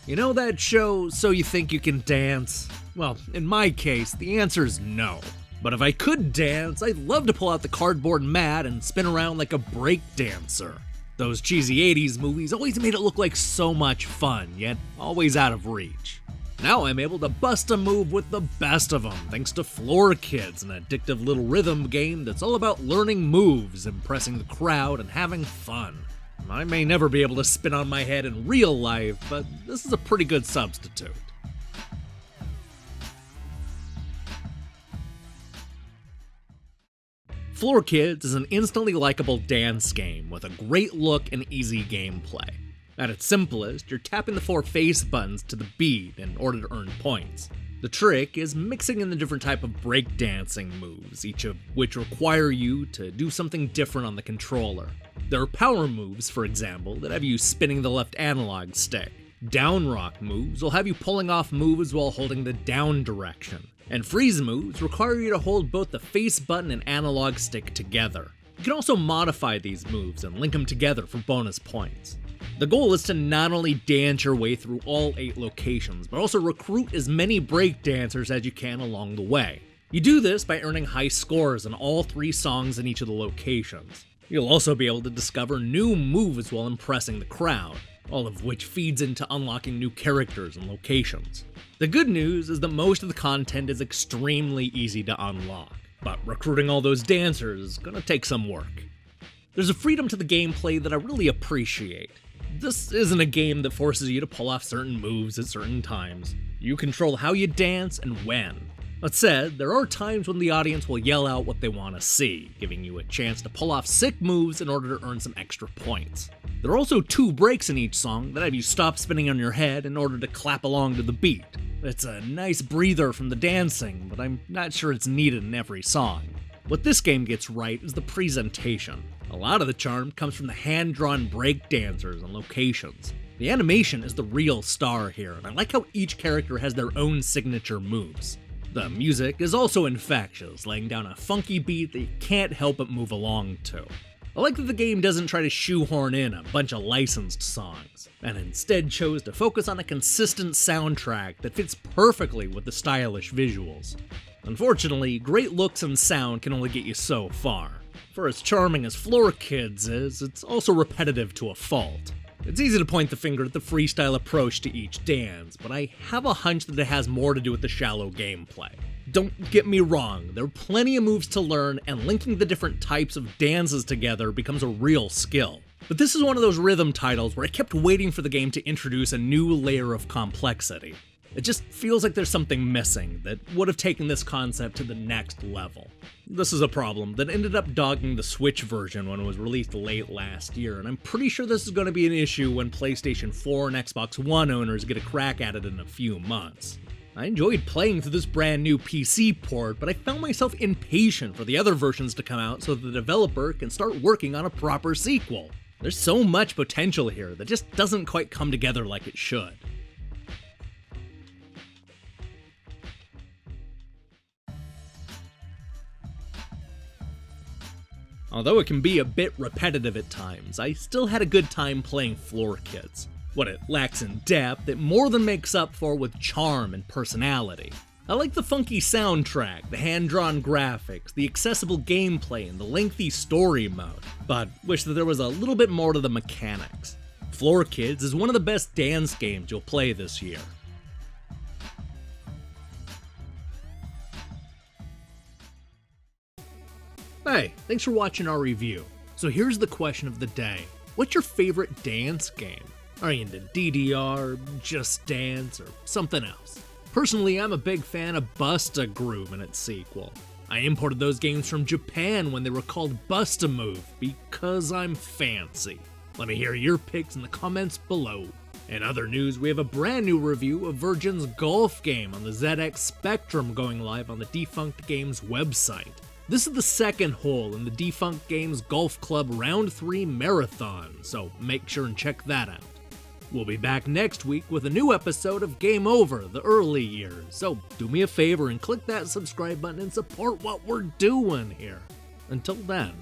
You know that show, So You Think You Can Dance? Well, in my case, the answer is no. But if I could dance, I'd love to pull out the cardboard mat and spin around like a break dancer. Those cheesy 80s movies always made it look like so much fun, yet always out of reach. Now I'm able to bust a move with the best of them, thanks to Floor Kids, an addictive little rhythm game that's all about learning moves, impressing the crowd, and having fun. I may never be able to spin on my head in real life, but this is a pretty good substitute. Floor Kids is an instantly likable dance game with a great look and easy gameplay. At its simplest, you're tapping the 4 face buttons to the beat in order to earn points. The trick is mixing in the different type of breakdancing moves, each of which require you to do something different on the controller. There are power moves, for example, that have you spinning the left analog stick. Down rock moves will have you pulling off moves while holding the down direction. And freeze moves require you to hold both the face button and analog stick together. You can also modify these moves and link them together for bonus points. The goal is to not only dance your way through all 8 locations, but also recruit as many breakdancers as you can along the way. You do this by earning high scores on all 3 songs in each of the locations. You'll also be able to discover new moves while impressing the crowd, all of which feeds into unlocking new characters and locations. The good news is that most of the content is extremely easy to unlock, but recruiting all those dancers is gonna take some work. There's a freedom to the gameplay that I really appreciate. This isn't a game that forces you to pull off certain moves at certain times. You control how you dance and when. That said, there are times when the audience will yell out what they want to see, giving you a chance to pull off sick moves in order to earn some extra points. There are also 2 breaks in each song that have you stop spinning on your head in order to clap along to the beat. It's a nice breather from the dancing, but I'm not sure it's needed in every song. What this game gets right is the presentation. A lot of the charm comes from the hand-drawn break dancers and locations. The animation is the real star here, and I like how each character has their own signature moves. The music is also infectious, laying down a funky beat that you can't help but move along to. I like that the game doesn't try to shoehorn in a bunch of licensed songs, and instead chose to focus on a consistent soundtrack that fits perfectly with the stylish visuals. Unfortunately, great looks and sound can only get you so far. For as charming as Floor Kids is, it's also repetitive to a fault. It's easy to point the finger at the freestyle approach to each dance, but I have a hunch that it has more to do with the shallow gameplay. Don't get me wrong, there are plenty of moves to learn, and linking the different types of dances together becomes a real skill. But this is one of those rhythm titles where I kept waiting for the game to introduce a new layer of complexity. It just feels like there's something missing that would have taken this concept to the next level. This is a problem that ended up dogging the Switch version when it was released late last year, and I'm pretty sure this is going to be an issue when PlayStation 4 and Xbox One owners get a crack at it in a few months. I enjoyed playing through this brand new PC port, but I found myself impatient for the other versions to come out so that the developer can start working on a proper sequel. There's so much potential here that just doesn't quite come together like it should. Although it can be a bit repetitive at times, I still had a good time playing Floor Kids. What it lacks in depth, it more than makes up for with charm and personality. I like the funky soundtrack, the hand-drawn graphics, the accessible gameplay, and the lengthy story mode, but wish that there was a little bit more to the mechanics. Floor Kids is one of the best dance games you'll play this year. Hey, thanks for watching our review. So here's the question of the day. What's your favorite dance game? Are you into DDR, Just Dance, or something else? Personally, I'm a big fan of Bust-A-Groove and its sequel. I imported those games from Japan when they were called Bust-A-Move because I'm fancy. Let me hear your picks in the comments below. In other news, we have a brand new review of Virgin's golf game on the ZX Spectrum going live on the Defunct Games website. This is the second hole in the Defunct Games Golf Club Round 3 Marathon, so make sure and check that out. We'll be back next week with a new episode of Game Over, the early years, so do me a favor and click that subscribe button and support what we're doing here. Until then.